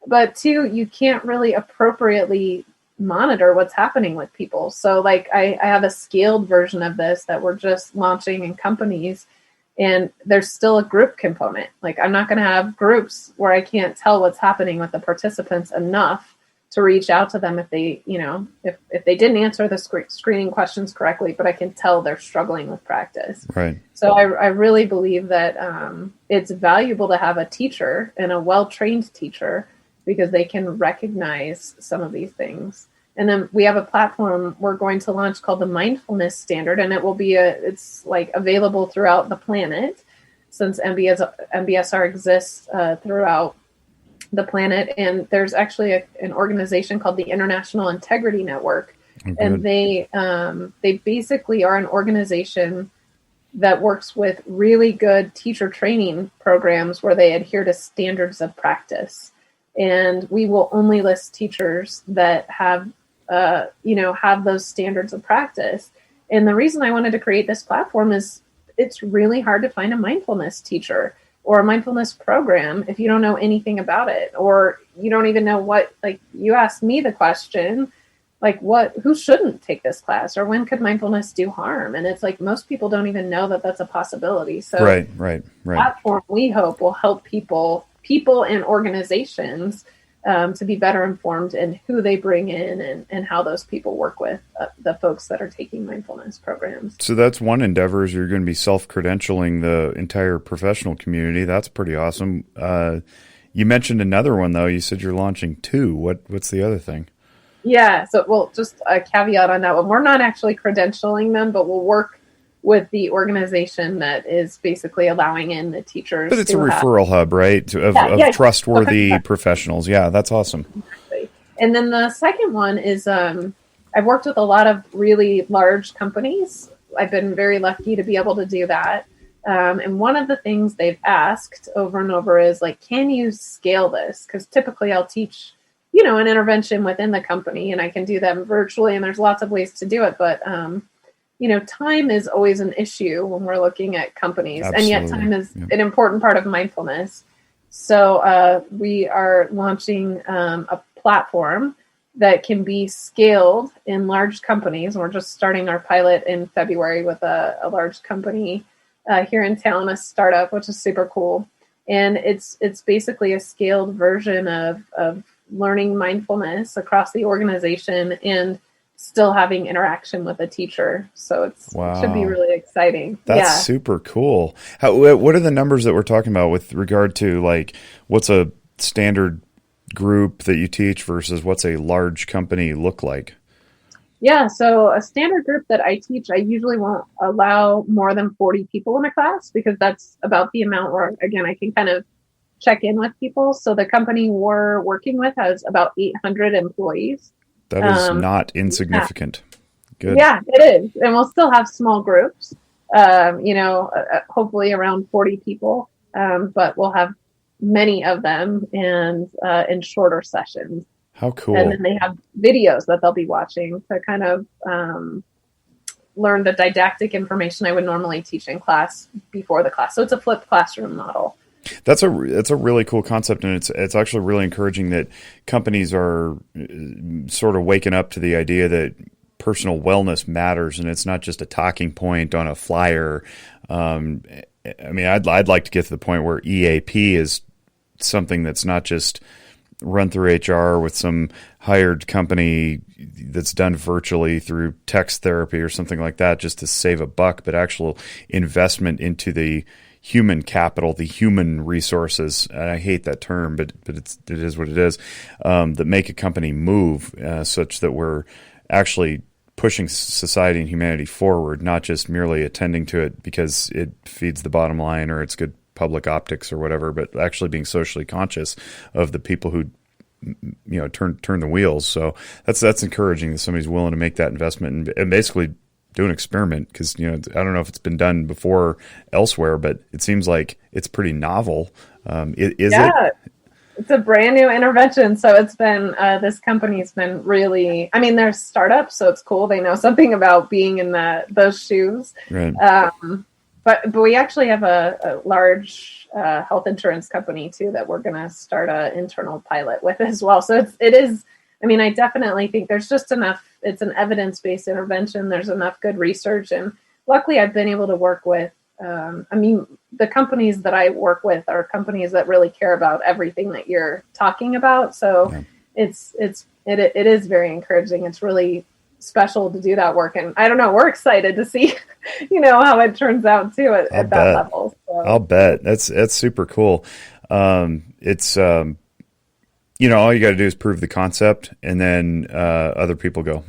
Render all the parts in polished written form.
but two, you can't really appropriately monitor what's happening with people. So like I have a scaled version of this that we're just launching in companies, and there's still a group component. Like I'm not going to have groups where I can't tell what's happening with the participants enough to reach out to them if they, if they didn't answer the screening questions correctly, but I can tell they're struggling with practice. Right. So I really believe that it's valuable to have a teacher, and a well-trained teacher, because they can recognize some of these things. And then we have a platform we're going to launch called the Mindfulness Standard, and it will be it's like available throughout the planet, since MBSR exists throughout the planet. And there's actually an organization called the International Integrity Network, and they basically are an organization that works with really good teacher training programs where they adhere to standards of practice. And we will only list teachers that have those standards of practice. And the reason I wanted to create this platform is it's really hard to find a mindfulness teacher or a mindfulness program if you don't know anything about it, or you don't even know what, like you asked me the question, like who shouldn't take this class, or when could mindfulness do harm? And it's like, most people don't even know that that's a possibility. So right. Platform, we hope, will help people and organizations to be better informed in who they bring in and how those people work with the folks that are taking mindfulness programs. So that's one endeavor, is you're going to be self-credentialing the entire professional community. That's pretty awesome. You mentioned another one, though. You said you're launching two. What's the other thing? Yeah, so well, just a caveat on that one. We're not actually credentialing them, but we'll work with the organization that is basically allowing in the teachers. But it's a referral hub, right? Of trustworthy professionals. Yeah, that's awesome. Exactly. And then the second one is I've worked with a lot of really large companies. I've been very lucky to be able to do that. And one of the things they've asked over and over is like, can you scale this? Because typically I'll teach, an intervention within the company, and I can do that virtually, and there's lots of ways to do it. But time is always an issue when we're looking at companies. Absolutely. And yet time is an important part of mindfulness. So we are launching a platform that can be scaled in large companies. We're just starting our pilot in February with a large company here in town, a startup, which is super cool. And it's basically a scaled version of learning mindfulness across the organization and still having interaction with a teacher. So it should be really exciting. That's super cool. What are the numbers that we're talking about with regard to, like, what's a standard group that you teach versus what's a large company look like? Yeah, so a standard group that I teach, I usually won't allow more than 40 people in a class, because that's about the amount where, again, I can kind of check in with people. So the company we're working with has about 800 employees. That is not insignificant. Yeah. Good. Yeah, it is. And we'll still have small groups, hopefully around 40 people, but we'll have many of them and in shorter sessions. How cool. And then they have videos that they'll be watching to kind of learn the didactic information I would normally teach in class before the class. So it's a flipped classroom model. That's a really cool concept, and it's actually really encouraging that companies are sort of waking up to the idea that personal wellness matters, and it's not just a talking point on a flyer. I'd like to get to the point where EAP is something that's not just run through HR with some hired company that's done virtually through text therapy or something like that just to save a buck, but actual investment into the human capital, the human resources, and I hate that term, but it is what it is, that make a company move such that we're actually pushing society and humanity forward, not just merely attending to it because it feeds the bottom line or it's good public optics or whatever, but actually being socially conscious of the people who turn the wheels. So that's encouraging that somebody's willing to make that investment and basically do an experiment, because I don't know if it's been done before elsewhere, but it seems like it's pretty novel. Is it? It's a brand new intervention. So it's been this company's been really, they're startups, so it's cool. They know something about being in those shoes. Right. But we actually have a large health insurance company too that we're going to start an internal pilot with as well. So it is. I mean, I definitely think there's just enough. It's an evidence-based intervention. There's enough good research, and luckily, I've been able to work with. The companies that I work with are companies that really care about everything that you're talking about. So it is very encouraging. It's really special to do that work, and I don't know, we're excited to see how it turns out too at that level. So. I'll bet that's super cool. It's all you got to do is prove the concept, and then other people go,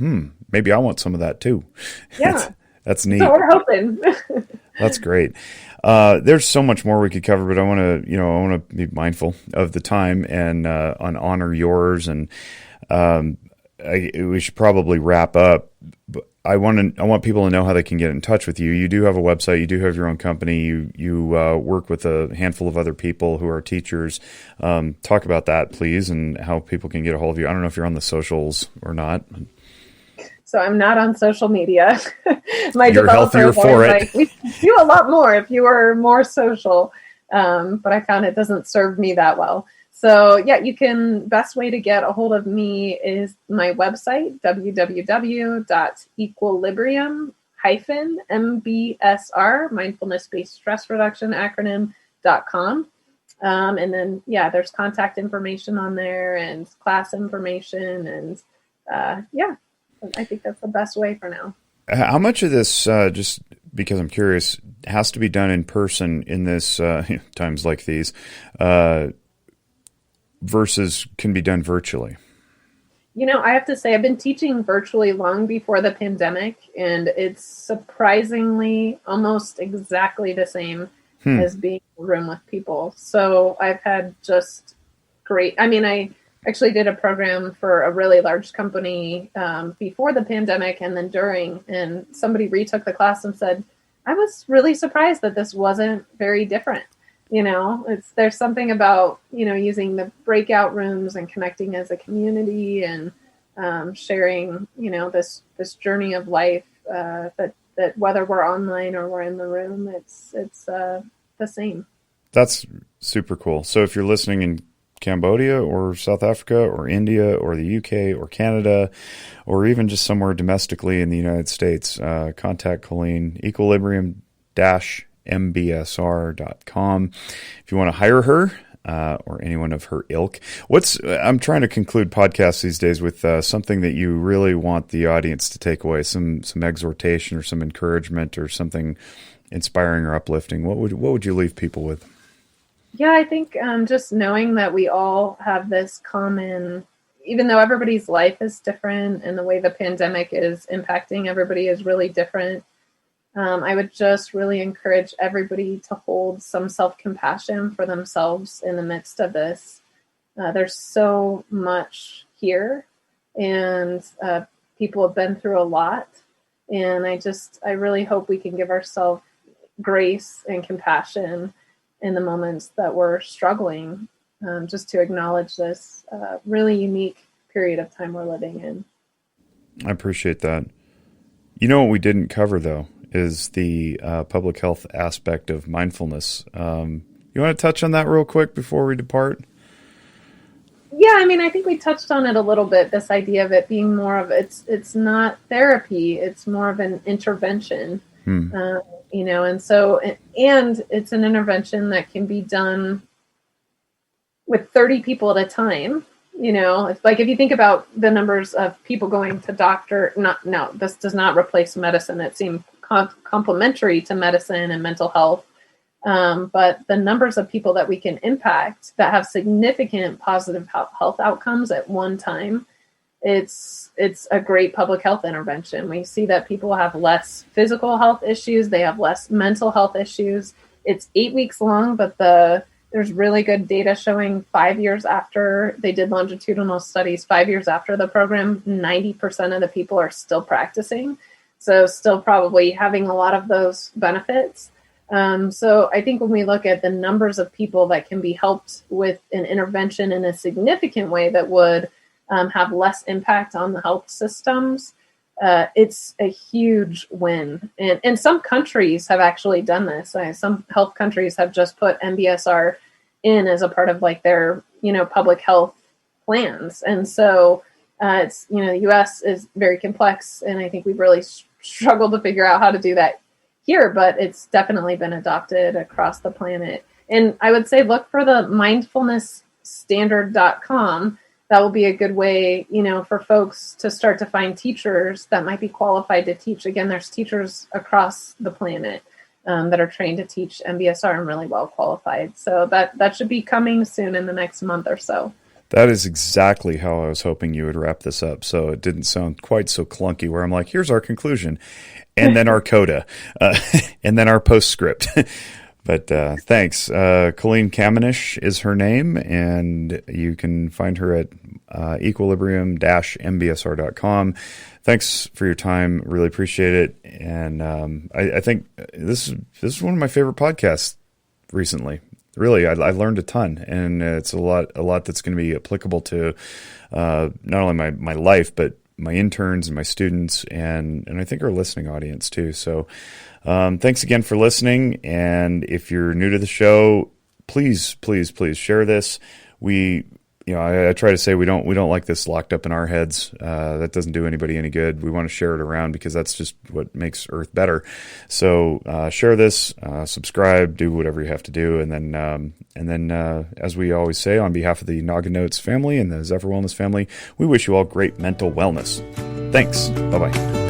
maybe I want some of that too. Yeah. That's neat. So we're hoping. That's great. There's so much more we could cover, but I want to be mindful of the time and honor yours. And we should probably wrap up. But I want people to know how they can get in touch with you. You do have a website. You do have your own company. You work with a handful of other people who are teachers. Talk about that, please, and how people can get a hold of you. I don't know if you're on the socials or not. So I'm not on social media. You're healthier for it. We do a lot more if you were more social. But I found it doesn't serve me that well. So yeah, best way to get a hold of me is my website, www.equilibrium-MBSR, Mindfulness Based Stress Reduction acronym.com. And then, there's contact information on there and class information. And I think that's the best way for now. How much of this, just because I'm curious, has to be done in person in this times like these, versus can be done virtually? I have to say I've been teaching virtually long before the pandemic, and it's surprisingly almost exactly the same as being in a room with people. So I've had just great, I actually did a program for a really large company before the pandemic and then during, and somebody retook the class and said, I was really surprised that this wasn't very different. There's something about, using the breakout rooms and connecting as a community and sharing, this journey of life that whether we're online or we're in the room, it's the same. That's super cool. So if you're listening in Cambodia or South Africa or India or the UK or Canada, or even just somewhere domestically in the United States, contact Colleen, equilibrium-mbsr.com. If you want to hire her, or anyone of her ilk. I'm trying to conclude podcasts these days with something that you really want the audience to take away, some exhortation or some encouragement or something inspiring or uplifting. What would you leave people with? Yeah, I think just knowing that we all have this common, even though everybody's life is different and the way the pandemic is impacting everybody is really different, I would just really encourage everybody to hold some self-compassion for themselves in the midst of this. There's so much here, and people have been through a lot, and I really hope we can give ourselves grace and compassion in the moments that we're struggling, just to acknowledge this really unique period of time we're living in. I appreciate that. You know what we didn't cover, though, is the public health aspect of mindfulness. You want to touch on that real quick before we depart? Yeah, I think we touched on it a little bit, this idea of it being more of, it's not therapy, it's more of an intervention. And so, and it's an intervention that can be done with 30 people at a time. It's like, if you think about the numbers of people going to doctor, this does not replace medicine. It seems complementary to medicine and mental health. But the numbers of people that we can impact that have significant positive health outcomes at one time, it's a great public health intervention. We see that people have less physical health issues. They have less mental health issues. It's 8 weeks long, but there's really good data showing 5 years after they did longitudinal studies, 5 years after the program, 90% of the people are still practicing. So still probably having a lot of those benefits. So I think when we look at the numbers of people that can be helped with an intervention in a significant way that would have less impact on the health systems, it's a huge win. And some countries have actually done this. Some health countries have just put MBSR in as a part of like their, public health plans. And so it's, the US is very complex, and I think we've really struggled to figure out how to do that here, but it's definitely been adopted across the planet. And I would say look for the mindfulnessstandard.com. That will be a good way, for folks to start to find teachers that might be qualified to teach. Again, there's teachers across the planet that are trained to teach MBSR and really well qualified. So that should be coming soon in the next month or so. That is exactly how I was hoping you would wrap this up. So it didn't sound quite so clunky where I'm like, here's our conclusion, and then our coda, and then our postscript. But thanks. Colleen Caminisch is her name, and you can find her at equilibrium-mbsr.com. Thanks for your time. Really appreciate it. And I think this is one of my favorite podcasts recently. Really, I learned a ton, and it's a lot that's going to be applicable to not only my life, but my interns and my students, and I think our listening audience too. So thanks again for listening. And if you're new to the show, please share this. I try to say we don't like this locked up in our heads. That doesn't do anybody any good. We want to share it around because that's just what makes Earth better. So share this, subscribe, do whatever you have to do, and then as we always say, on behalf of the Noggin Notes family and the Zephyr Wellness family, we wish you all great mental wellness. Thanks. Bye-bye.